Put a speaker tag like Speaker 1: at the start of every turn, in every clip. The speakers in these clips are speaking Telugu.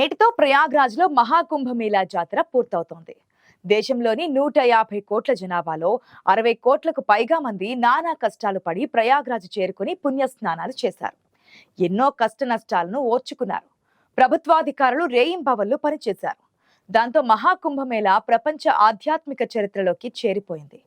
Speaker 1: నేటితో ప్రయాగ్రాజ్లో మహాకుంభమేళా జాతర పూర్తవుతోంది. దేశంలోని 150 కోట్ల జనాభాలో 60 కోట్లకు పైగా మంది నానా కష్టాలు పడి ప్రయాగ్రాజ్ చేరుకుని పుణ్యస్నానాలు చేశారు. ఎన్నో కష్ట నష్టాలను ఓర్చుకున్నారు. ప్రభుత్వాధికారులు రేయింబవళ్లు పనిచేశారు. దాంతో మహాకుంభమేళా ప్రపంచ ఆధ్యాత్మిక చరిత్రలోకి చేరిపోయింది.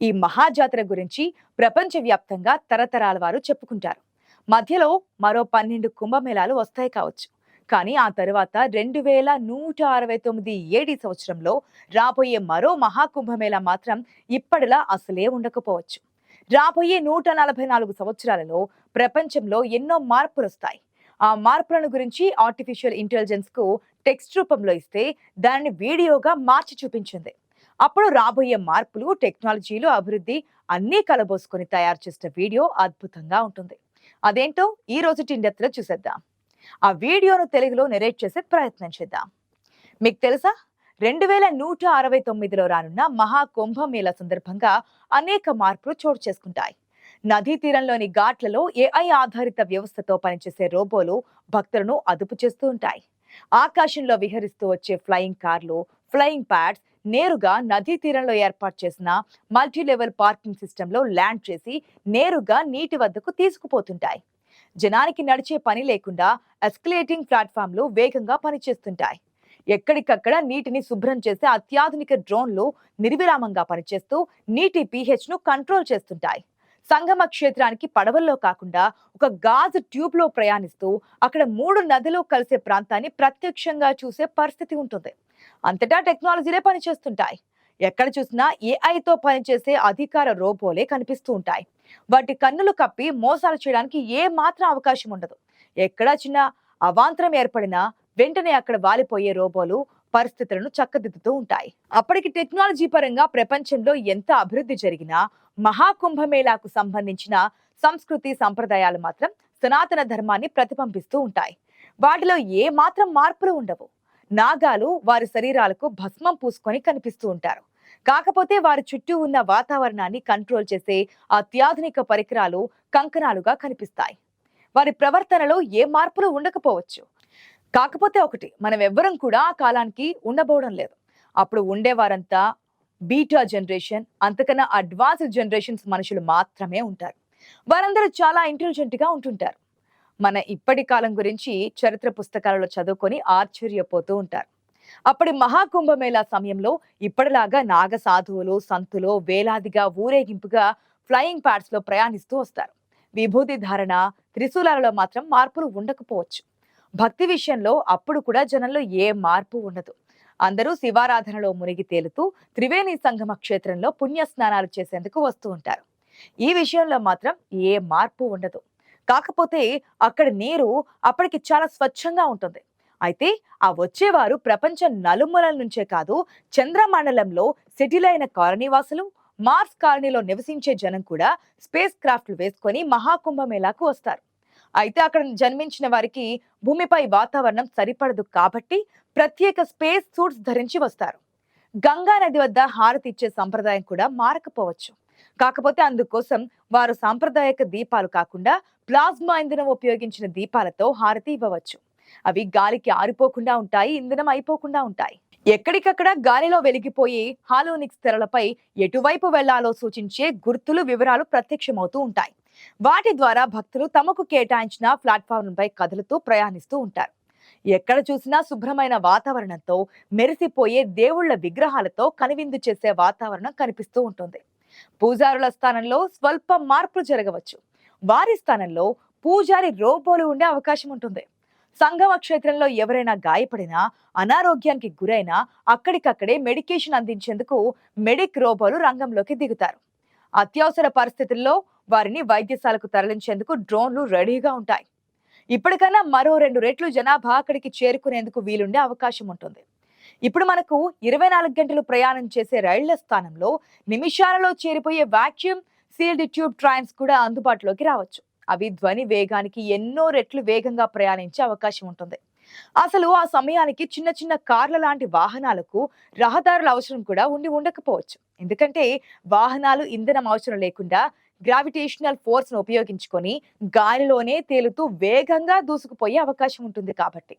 Speaker 1: ఈ మహాజాతర గురించి ప్రపంచవ్యాప్తంగా తరతరాల వారు చెప్పుకుంటారు. మధ్యలో మరో 12 కుంభమేళాలు వస్తాయి కావచ్చు. కానీ ఆ తరువాత 2169 ఏడి సంవత్సరంలో రాబోయే మరో మహాకుంభమేళా మాత్రం ఇప్పటిలా అసలే ఉండకపోవచ్చు. రాబోయే 144 సంవత్సరాలలో ప్రపంచంలో ఎన్నో మార్పులు వస్తాయి. ఆ మార్పులను గురించి ఆర్టిఫిషియల్ ఇంటెలిజెన్స్ కు టెక్స్ట్ రూపంలో ఇస్తే దానిని వీడియోగా మార్చి చూపించింది. అప్పుడు రాబోయే మార్పులు, టెక్నాలజీలు, అభివృద్ధి అన్నీ కలబోసుకొని తయారు చేసిన వీడియో అద్భుతంగా ఉంటుంది. అదేంటో ఈ రోజు టిండెత్లో చూసేద్దాం. ఆ వీడియోను తెలుగులో నెరేట్ చేసే ప్రయత్నం చేద్దాం. మీకు తెలుసా, 2169లో రానున్న మహాకుంభమేళా సందర్భంగా అనేక మార్పులు చోటు చేసుకుంటాయి. నదీ తీరంలోని ఘాట్లలో ఏఐ ఆధారిత వ్యవస్థతో పనిచేసే రోబోలు భక్తులను అదుపు చేస్తూ ఉంటాయి. ఆకాశంలో విహరిస్తూ వచ్చే ఫ్లయింగ్ కార్లు, ఫ్లయింగ్ ప్యాడ్స్ నేరుగా నదీ తీరంలో ఏర్పాటు చేసిన మల్టీ లెవెల్ పార్కింగ్ సిస్టంలో ల్యాండ్ చేసి నేరుగా నీటి వద్దకు తీసుకుపోతుంటాయి. జనానికి నడిచే పని లేకుండా ఎస్కలేటింగ్ ప్లాట్ఫామ్లు వేగంగా పనిచేస్తుంటాయి. ఎక్కడికక్కడ నీటిని శుభ్రం చేసే అత్యాధునిక డ్రోన్లు నిర్విరామంగా పనిచేస్తూ నీటి pH ను కంట్రోల్ చేస్తుంటాయి. సంగమ క్షేత్రానికి పడవల్లో కాకుండా ఒక గాజు ట్యూబ్ లో ప్రయాణిస్తూ అక్కడ 3 నదులు కలిసే ప్రాంతాన్ని ప్రత్యక్షంగా చూసే పరిస్థితి ఉంటుంది. అంతటా టెక్నాలజీలే పనిచేస్తుంటాయి. ఎక్కడ చూసినా ఏఐతో పనిచేసే అధికార రోబోలే కనిపిస్తూ ఉంటాయి. వాటి కన్నులు కప్పి మోసాలు చేయడానికి ఏ మాత్రం అవకాశం ఉండదు. ఎక్కడా చిన్న అవాంతరం ఏర్పడినా వెంటనే అక్కడ వాలిపోయే రోబోలు పరిస్థితులను చక్కదిద్దుతూ ఉంటాయి. అప్పటికి టెక్నాలజీ పరంగా ప్రపంచంలో ఎంత అభివృద్ధి జరిగినా మహాకుంభమేళాకు సంబంధించిన సంస్కృతి సంప్రదాయాలు మాత్రం సనాతన ధర్మాన్ని ప్రతిబింబిస్తూ ఉంటాయి. వాటిలో ఏ మాత్రం మార్పులు ఉండవు. నాగాలు వారి శరీరాలకు భస్మం పూసుకొని కనిపిస్తూ ఉంటారు. కాకపోతే వారి చుట్టూ ఉన్న వాతావరణాన్ని కంట్రోల్ చేసే అత్యాధునిక పరికరాలు కంకణాలుగా కనిపిస్తాయి. వారి ప్రవర్తనలో ఏ మార్పులు ఉండకపోవచ్చు. కాకపోతే ఒకటి, మనం ఎవ్వరం కూడా ఆ కాలానికి ఉండబోవడం లేదు. అప్పుడు ఉండేవారంతా బీటా జనరేషన్, అంతకన్నా అడ్వాన్స్డ్ జనరేషన్స్ మనుషులు మాత్రమే ఉంటారు. వారందరూ చాలా ఇంటెలిజెంట్ గా ఉంటుంటారు. మన ఇప్పటి కాలం గురించి చరిత్ర పుస్తకాలలో చదువుకొని ఆశ్చర్యపోతూ ఉంటారు. అప్పటి మహాకుంభమేళా సమయంలో ఇప్పటిలాగా నాగ సాధువులు, సంతులు వేలాదిగా ఊరేగింపుగా ఫ్లయింగ్ ప్యాడ్స్ లో ప్రయాణిస్తూ వస్తారు. విభూతి ధారణ, త్రిశూలాలలో మాత్రం మార్పులు ఉండకపోవచ్చు. భక్తి విషయంలో అప్పుడు కూడా జనంలో ఏ మార్పు ఉండదు. అందరూ శివారాధనలో మునిగి తేలుతూ త్రివేణి సంగమ క్షేత్రంలో పుణ్య స్నానాలు చేసేందుకు వస్తూ ఉంటారు. ఈ విషయంలో మాత్రం ఏ మార్పు ఉండదు. కాకపోతే అక్కడ నీరు అప్పటికి చాలా స్వచ్ఛంగా ఉంటుంది. అయితే ఆ వచ్చేవారు ప్రపంచం నలుమూలల నుంచే కాదు, చంద్రమండలంలో సెటిల్ అయిన కాలనీవాసులు, మార్స్ కాలనీలో నివసించే జనం కూడా స్పేస్ క్రాఫ్ట్లు వేసుకొని మహాకుంభమేళాకు వస్తారు. అయితే అక్కడ జన్మించిన వారికి భూమిపై వాతావరణం సరిపడదు కాబట్టి ప్రత్యేక స్పేస్ సూట్స్ ధరించి వస్తారు. గంగా నది వద్ద హారతి ఇచ్చే సంప్రదాయం కూడా మారకపోవచ్చు. కాకపోతే అందుకోసం వారు సాంప్రదాయక దీపాలు కాకుండా ప్లాస్మా ఇంధనం ఉపయోగించిన దీపాలతో హారతి ఇవ్వవచ్చు. అవి గాలికి ఆరిపోకుండా ఉంటాయి, ఇంధనం అయిపోకుండా ఉంటాయి. ఎక్కడికక్కడ గాలిలో వెలిగిపోయి హాలోనిక్స్ తెరలపై ఎటువైపు వెళ్లాలో సూచించే గుర్తులు, వివరాలు ప్రత్యక్షమవుతూ ఉంటాయి. వాటి ద్వారా భక్తులు తమకు కేటాయించిన ప్లాట్ఫామ్పై కదులుతూ ప్రయాణిస్తూ ఉంటారు. ఎక్కడ చూసినా శుభ్రమైన వాతావరణంతో, మెరిసిపోయే దేవుళ్ల విగ్రహాలతో కనువిందు చేసే వాతావరణం కనిపిస్తూ ఉంటుంది. పూజారుల స్థానంలో స్వల్ప మార్పులు జరగవచ్చు. వారి స్థానంలో పూజారి రోబోలు ఉండే అవకాశం ఉంటుంది. సంగమ క్షేత్రంలో ఎవరైనా గాయపడినా, అనారోగ్యానికి గురైనా అక్కడికక్కడే మెడికేషన్ అందించేందుకు మెడిక్ రోబోలు రంగంలోకి దిగుతారు. అత్యవసర పరిస్థితుల్లో వారిని వైద్యశాలకు తరలించేందుకు డ్రోన్లు రెడీగా ఉంటాయి. ఇప్పటికన్నా మరో 2 రెట్లు జనాభా అక్కడికి చేరుకునేందుకు వీలుండే అవకాశం ఉంటుంది. ఇప్పుడు మనకు 24 గంటలు ప్రయాణం చేసే రైళ్ల స్థానంలో నిమిషాలలో చేరిపోయే వాక్యూమ్ సీల్డ్ ట్యూబ్ ట్రైన్స్ కూడా అందుబాటులోకి రావచ్చు. అవి ధ్వని వేగానికి ఎన్నో రెట్లు వేగంగా ప్రయాణించే అవకాశం ఉంటుంది. అసలు ఆ సమయానికి చిన్న చిన్న కార్ల లాంటి వాహనాలకు రహదారుల అవసరం కూడా ఉండకపోవచ్చు. ఎందుకంటే వాహనాలు ఇంధనం అవసరం లేకుండా గ్రావిటేషనల్ ఫోర్స్ ను ఉపయోగించుకొని గాలిలోనే తేలుతూ వేగంగా దూసుకుపోయే అవకాశం ఉంటుంది కాబట్టి.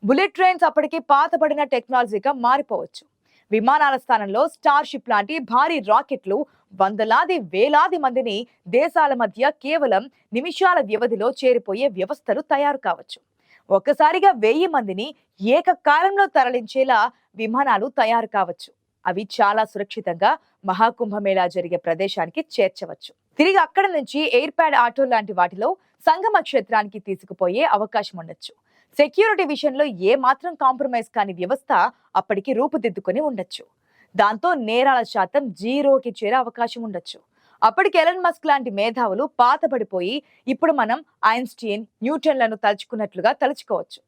Speaker 1: బుల్లెట్ ట్రైన్స్ అప్పటికి పాతబడిన టెక్నాలజీగా మారిపోవచ్చు. విమానాల స్థానంలో స్టార్ షిప్ లాంటి భారీ రాకెట్లు వందలాది వేలాది మందిని దేశాల మధ్య కేవలం నిమిషాల వ్యవధిలో చేరిపోయే వ్యవస్థలు తయారు కావచ్చు. ఒక్కసారిగా 1000 మందిని ఏకకాలంలో తరలించేలా విమానాలు తయారు కావచ్చు. అవి చాలా సురక్షితంగా మహాకుంభమేళా జరిగే ప్రదేశానికి చేర్చవచ్చు. తిరిగి అక్కడ నుంచి ఎయిర్ ప్యాడ్ ఆటో లాంటి వాటిలో సంగమ క్షేత్రానికి తీసుకుపోయే అవకాశం ఉండొచ్చు. సెక్యూరిటీ విషయంలో ఏ మాత్రం కాంప్రమైజ్ కాని వ్యవస్థ అప్పటికి రూపుదిద్దుకొని ఉండొచ్చు. దాంతో నేరాల శాతం జీరోకి చేరే అవకాశం ఉండొచ్చు. అప్పటికి ఎలన్ మస్క్ లాంటి మేధావులు పాతబడిపోయి ఇప్పుడు మనం ఐన్స్టీన్, న్యూటన్లను తలుచుకున్నట్లుగా తలుచుకోవచ్చు.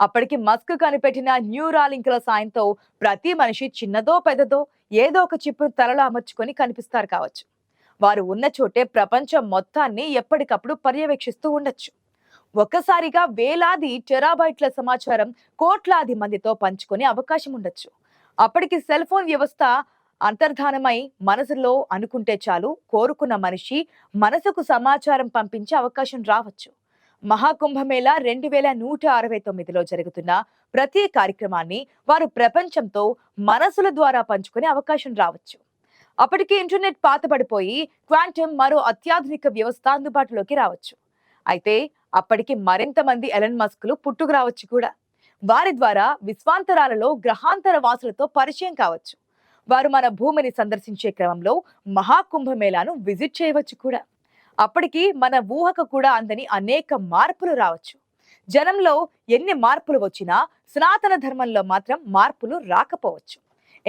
Speaker 1: అప్పటికి మస్క్ కనిపెట్టిన న్యూరాలింకుల సాయంతో ప్రతి మనిషి చిన్నదో పెద్దదో ఏదో ఒక చిప్పు తలలో అమర్చుకొని కనిపిస్తారు కావచ్చు. వారు ఉన్న చోటే ప్రపంచం మొత్తాన్ని ఎప్పటికప్పుడు పర్యవేక్షిస్తూ ఉండొచ్చు. ఒక్కసారిగా వేలాది టెరాబైట్ల సమాచారం కోట్లాది మందితో పంచుకునే అవకాశం ఉండొచ్చు. అప్పటికి సెల్ ఫోన్ వ్యవస్థ అంతర్ధానమై మనసులో అనుకుంటే చాలు కోరుకున్న మనిషి మనసుకు సమాచారం పంపించే అవకాశం రావచ్చు. మహాకుంభమేళా 2169లో జరుగుతున్న ప్రతి కార్యక్రమాన్ని వారు ప్రపంచంతో మనసుల ద్వారా పంచుకునే అవకాశం రావచ్చు. అప్పటికి ఇంటర్నెట్ పాతబడిపోయి క్వాంటమ్ మరో అత్యాధునిక వ్యవస్థ అందుబాటులోకి రావచ్చు. అయితే అప్పటికి మరింత మంది ఎలన్ మస్క్లు పుట్టుకు రావచ్చు కూడా. వారి ద్వారా విశ్వాంతరాలలో గ్రహాంతర వాసులతో పరిచయం కావచ్చు. వారు మన భూమిని సందర్శించే క్రమంలో మహాకుంభమేళాను విజిట్ చేయవచ్చు కూడా. అప్పటికి మన ఊహకు కూడా అందని అనేక మార్పులు రావచ్చు. జనంలో ఎన్ని మార్పులు వచ్చినా సనాతన ధర్మంలో మాత్రం మార్పులు రాకపోవచ్చు.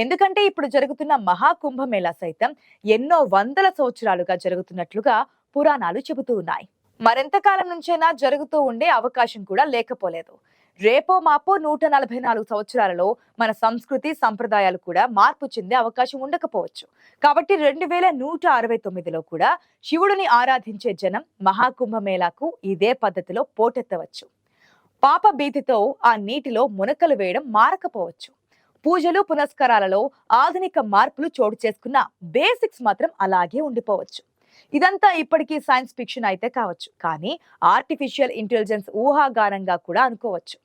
Speaker 1: ఎందుకంటే ఇప్పుడు జరుగుతున్న మహాకుంభమేళా సైతం ఎన్నో వందల సంవత్సరాలుగా జరుగుతున్నట్లుగా పురాణాలు చెబుతూ ఉన్నాయి. మరెంతకాలం నుంచైనా జరుగుతూ ఉండే అవకాశం కూడా లేకపోలేదు. రేపో మాపో 144 సంవత్సరాలలో మన సంస్కృతి సంప్రదాయాలు కూడా మార్పు చెందే అవకాశం ఉండకపోవచ్చు. కాబట్టి 2169లో కూడా శివుడిని ఆరాధించే జనం మహాకుంభమేళాకు ఇదే పద్ధతిలో పోటెత్తవచ్చు. పాప భీతితో ఆ నీటిలో మునకలు వేయడం మారకపోవచ్చు. పూజలు పునస్కారాలలో ఆధునిక మార్పులు చోటు చేసుకున్న బేసిక్స్ మాత్రం అలాగే ఉండిపోవచ్చు. ఇదంతా ఇప్పటికీ సైన్స్ ఫిక్షన్ అయితే కావచ్చు, కానీ ఆర్టిఫిషియల్ ఇంటెలిజెన్స్ ఊహాగానంగా కూడా అనుకోవచ్చు.